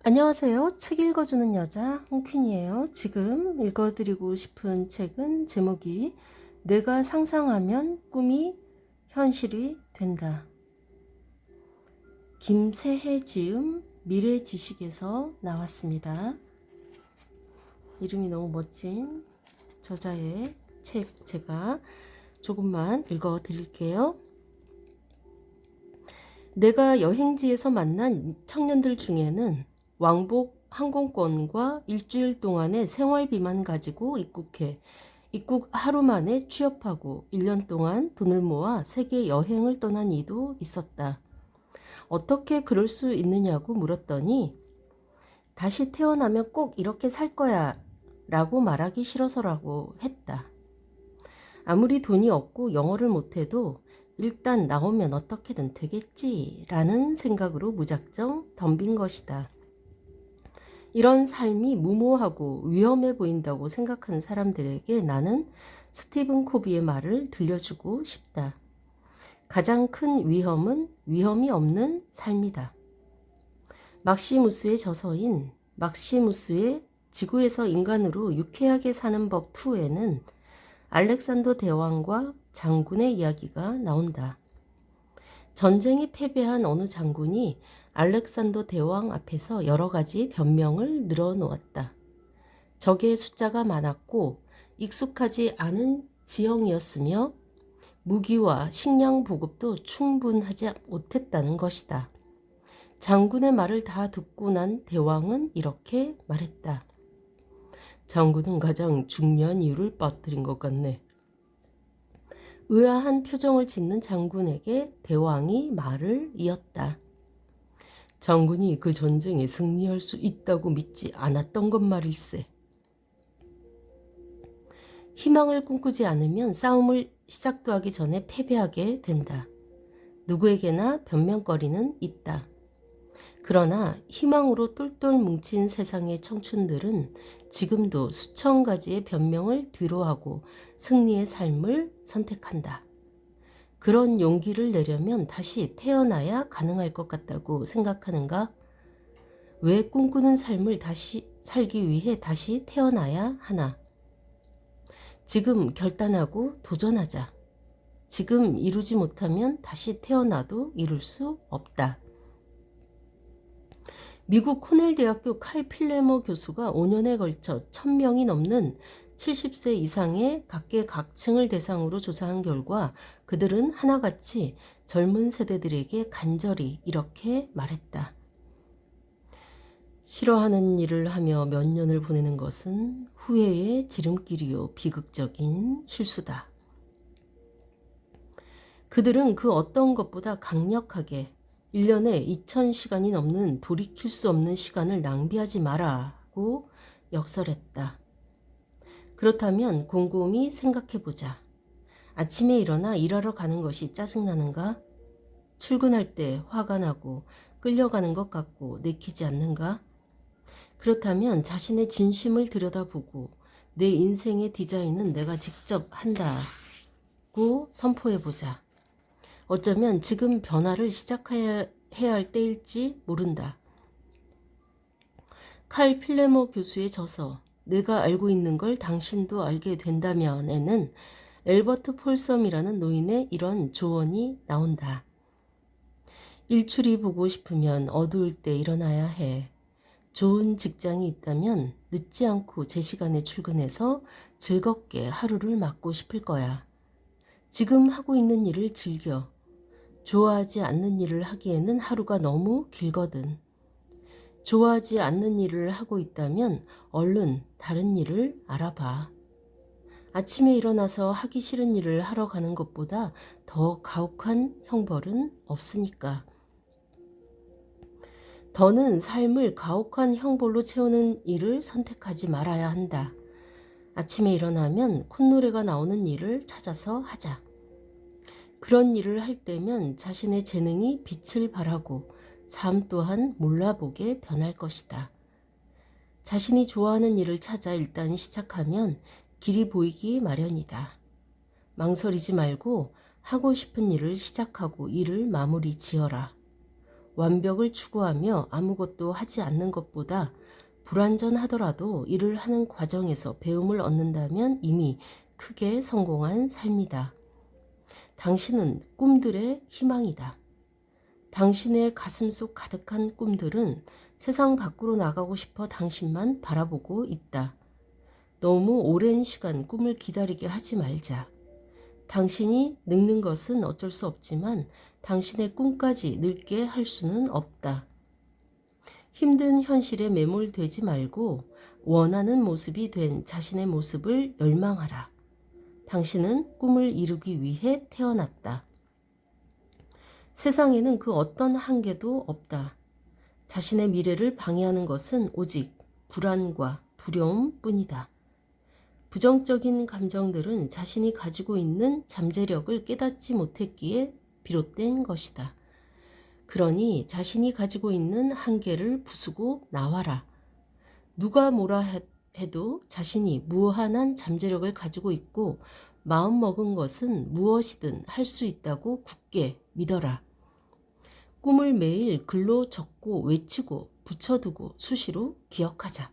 안녕하세요. 책 읽어주는 여자 홍퀸이에요. 지금 읽어드리고 싶은 책은 제목이 내가 상상하면 꿈이 현실이 된다. 김세혜 지음 미래지식에서 나왔습니다. 이름이 너무 멋진 저자의 책 제가 조금만 읽어드릴게요. 내가 여행지에서 만난 청년들 중에는 왕복 항공권과 일주일 동안의 생활비만 가지고 입국 하루 만에 취업하고 1년 동안 돈을 모아 세계 여행을 떠난 이도 있었다. 어떻게 그럴 수 있느냐고 물었더니 다시 태어나면 꼭 이렇게 살 거야 라고 말하기 싫어서라고 했다. 아무리 돈이 없고 영어를 못해도 일단 나오면 어떻게든 되겠지 라는 생각으로 무작정 덤빈 것이다. 이런 삶이 무모하고 위험해 보인다고 생각하는 사람들에게 나는 스티븐 코비의 말을 들려주고 싶다. 가장 큰 위험은 위험이 없는 삶이다. 막시무스의 저서인 막시무스의 지구에서 인간으로 유쾌하게 사는 법 2에는 알렉산더 대왕과 장군의 이야기가 나온다. 전쟁에 패배한 어느 장군이 알렉산더 대왕 앞에서 여러 가지 변명을 늘어놓았다. 적의 숫자가 많았고 익숙하지 않은 지형이었으며 무기와 식량 보급도 충분하지 못했다는 것이다. 장군의 말을 다 듣고 난 대왕은 이렇게 말했다. 장군은 가장 중요한 이유를 빠뜨린 것 같네. 의아한 표정을 짓는 장군에게 대왕이 말을 이었다. 장군이 그 전쟁에 승리할 수 있다고 믿지 않았던 것 말일세. 희망을 꿈꾸지 않으면 싸움을 시작도 하기 전에 패배하게 된다. 누구에게나 변명거리는 있다. 그러나 희망으로 똘똘 뭉친 세상의 청춘들은 지금도 수천 가지의 변명을 뒤로하고 승리의 삶을 선택한다. 그런 용기를 내려면 다시 태어나야 가능할 것 같다고 생각하는가? 왜 꿈꾸는 삶을 다시 살기 위해 다시 태어나야 하나? 지금 결단하고 도전하자. 지금 이루지 못하면 다시 태어나도 이룰 수 없다. 미국 코넬 대학교 칼 필레머 교수가 5년에 걸쳐 1000명이 넘는 70세 이상의 각계각층을 대상으로 조사한 결과 그들은 하나같이 젊은 세대들에게 간절히 이렇게 말했다. 싫어하는 일을 하며 몇 년을 보내는 것은 후회의 지름길이요 비극적인 실수다. 그들은 그 어떤 것보다 강력하게 1년에 2000시간이 넘는 돌이킬 수 없는 시간을 낭비하지 마라고 역설했다. 그렇다면 곰곰이 생각해보자. 아침에 일어나 일하러 가는 것이 짜증나는가? 출근할 때 화가 나고 끌려가는 것 같고 내키지 않는가? 그렇다면 자신의 진심을 들여다보고 내 인생의 디자인은 내가 직접 한다고 선포해보자. 어쩌면 지금 변화를 시작해야 할 때일지 모른다. 칼 필레모 교수의 저서 내가 알고 있는 걸 당신도 알게 된다면에는 엘버트 폴섬이라는 노인의 이런 조언이 나온다. 일출이 보고 싶으면 어두울 때 일어나야 해. 좋은 직장이 있다면 늦지 않고 제 시간에 출근해서 즐겁게 하루를 맞고 싶을 거야. 지금 하고 있는 일을 즐겨. 좋아하지 않는 일을 하기에는 하루가 너무 길거든. 좋아하지 않는 일을 하고 있다면 얼른 다른 일을 알아봐. 아침에 일어나서 하기 싫은 일을 하러 가는 것보다 더 가혹한 형벌은 없으니까. 더는 삶을 가혹한 형벌로 채우는 일을 선택하지 말아야 한다. 아침에 일어나면 콧노래가 나오는 일을 찾아서 하자. 그런 일을 할 때면 자신의 재능이 빛을 발하고 삶 또한 몰라보게 변할 것이다. 자신이 좋아하는 일을 찾아 일단 시작하면 길이 보이기 마련이다. 망설이지 말고 하고 싶은 일을 시작하고 일을 마무리 지어라. 완벽을 추구하며 아무것도 하지 않는 것보다 불완전하더라도 일을 하는 과정에서 배움을 얻는다면 이미 크게 성공한 삶이다. 당신은 꿈들의 희망이다. 당신의 가슴속 가득한 꿈들은 세상 밖으로 나가고 싶어 당신만 바라보고 있다. 너무 오랜 시간 꿈을 기다리게 하지 말자. 당신이 늙는 것은 어쩔 수 없지만 당신의 꿈까지 늙게 할 수는 없다. 힘든 현실에 매몰되지 말고 원하는 모습이 된 자신의 모습을 열망하라. 당신은 꿈을 이루기 위해 태어났다. 세상에는 그 어떤 한계도 없다. 자신의 미래를 방해하는 것은 오직 불안과 두려움뿐이다. 부정적인 감정들은 자신이 가지고 있는 잠재력을 깨닫지 못했기에 비롯된 것이다. 그러니 자신이 가지고 있는 한계를 부수고 나와라. 누가 뭐라 해도 자신이 무한한 잠재력을 가지고 있고 마음먹은 것은 무엇이든 할 수 있다고 굳게 믿어라. 꿈을 매일 글로 적고 외치고 붙여두고 수시로 기억하자.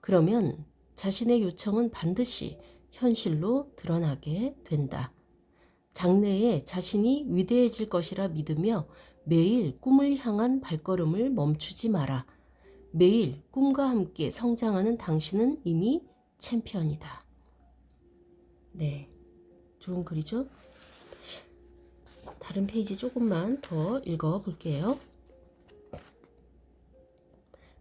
그러면 자신의 요청은 반드시 현실로 드러나게 된다. 장래에 자신이 위대해질 것이라 믿으며 매일 꿈을 향한 발걸음을 멈추지 마라. 매일 꿈과 함께 성장하는 당신은 이미 챔피언이다. 네, 좋은 글이죠? 다른 페이지 조금만 더 읽어볼게요.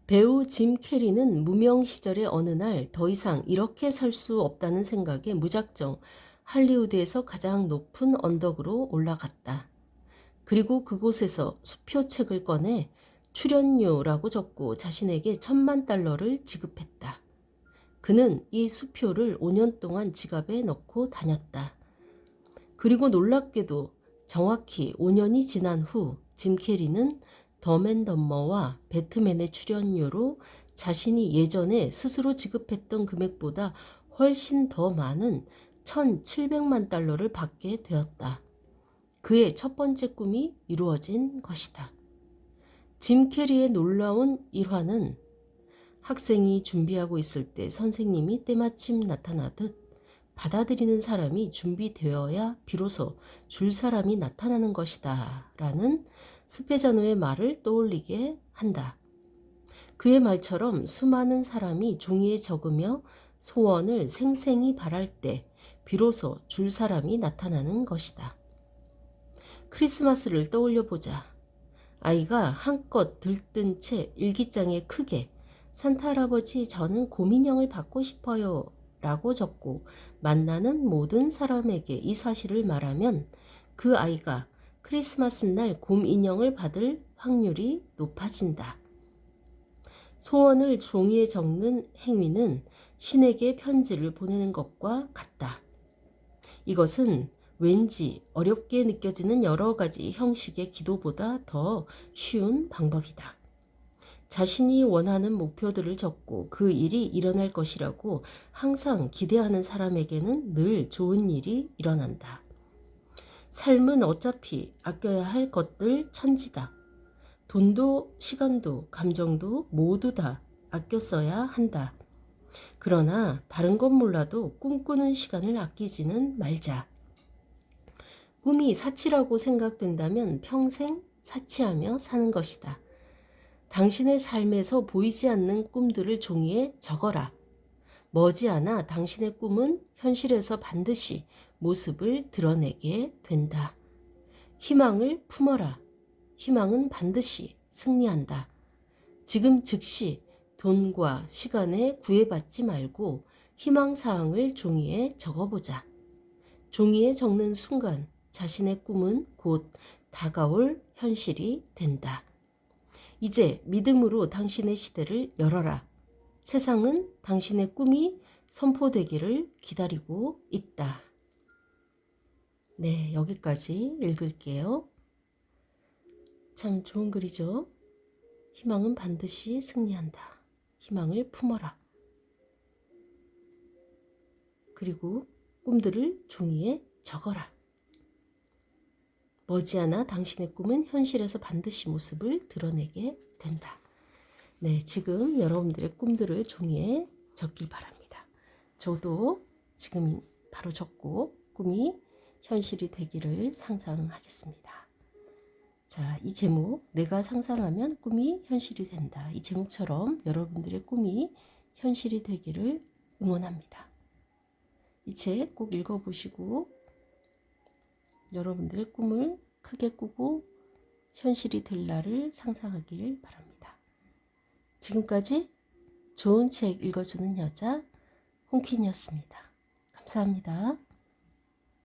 배우 짐 캐리는 무명 시절의 어느 날 더 이상 이렇게 살 수 없다는 생각에 무작정 할리우드에서 가장 높은 언덕으로 올라갔다. 그리고 그곳에서 수표책을 꺼내 출연료라고 적고 자신에게 $10,000를 지급했다. 그는 이 수표를 5년 동안 지갑에 넣고 다녔다. 그리고 놀랍게도 정확히 5년이 지난 후 짐 캐리는 덤앤덤머와 배트맨의 출연료로 자신이 예전에 스스로 지급했던 금액보다 훨씬 더 많은 $1,700만 받게 되었다. 그의 첫 번째 꿈이 이루어진 것이다. 짐 캐리의 놀라운 일화는 학생이 준비하고 있을 때 선생님이 때마침 나타나듯 받아들이는 사람이 준비되어야 비로소 줄 사람이 나타나는 것이다 라는 스페자노의 말을 떠올리게 한다. 그의 말처럼 수많은 사람이 종이에 적으며 소원을 생생히 바랄 때 비로소 줄 사람이 나타나는 것이다. 크리스마스를 떠올려 보자. 아이가 한껏 들뜬 채 일기장에 크게 산타 할아버지 저는 곰인형을 받고 싶어요 라고 적고 만나는 모든 사람에게 이 사실을 말하면 그 아이가 크리스마스 날 곰 인형을 받을 확률이 높아진다. 소원을 종이에 적는 행위는 신에게 편지를 보내는 것과 같다. 이것은 왠지 어렵게 느껴지는 여러 가지 형식의 기도보다 더 쉬운 방법이다. 자신이 원하는 목표들을 적고 그 일이 일어날 것이라고 항상 기대하는 사람에게는 늘 좋은 일이 일어난다. 삶은 어차피 아껴야 할 것들 천지다. 돈도 시간도 감정도 모두 다 아껴 써야 한다. 그러나 다른 건 몰라도 꿈꾸는 시간을 아끼지는 말자. 꿈이 사치라고 생각된다면 평생 사치하며 사는 것이다. 당신의 삶에서 보이지 않는 꿈들을 종이에 적어라. 머지않아 당신의 꿈은 현실에서 반드시 모습을 드러내게 된다. 희망을 품어라. 희망은 반드시 승리한다. 지금 즉시 돈과 시간에 구애받지 말고 희망사항을 종이에 적어보자. 종이에 적는 순간 자신의 꿈은 곧 다가올 현실이 된다. 이제 믿음으로 당신의 시대를 열어라. 세상은 당신의 꿈이 선포되기를 기다리고 있다. 네, 여기까지 읽을게요. 참 좋은 글이죠. 희망은 반드시 승리한다. 희망을 품어라. 그리고 꿈들을 종이에 적어라. 머지않아 당신의 꿈은 현실에서 반드시 모습을 드러내게 된다. 네, 지금 여러분들의 꿈들을 종이에 적길 바랍니다. 저도 지금 바로 적고 꿈이 현실이 되기를 상상하겠습니다. 자, 이 제목, 내가 상상하면 꿈이 현실이 된다. 이 제목처럼 여러분들의 꿈이 현실이 되기를 응원합니다. 이 책 꼭 읽어보시고 여러분들의 꿈을 크게 꾸고 현실이 될 날을 상상하길 바랍니다. 지금까지 좋은 책 읽어주는 여자 홍킨이었습니다. 감사합니다.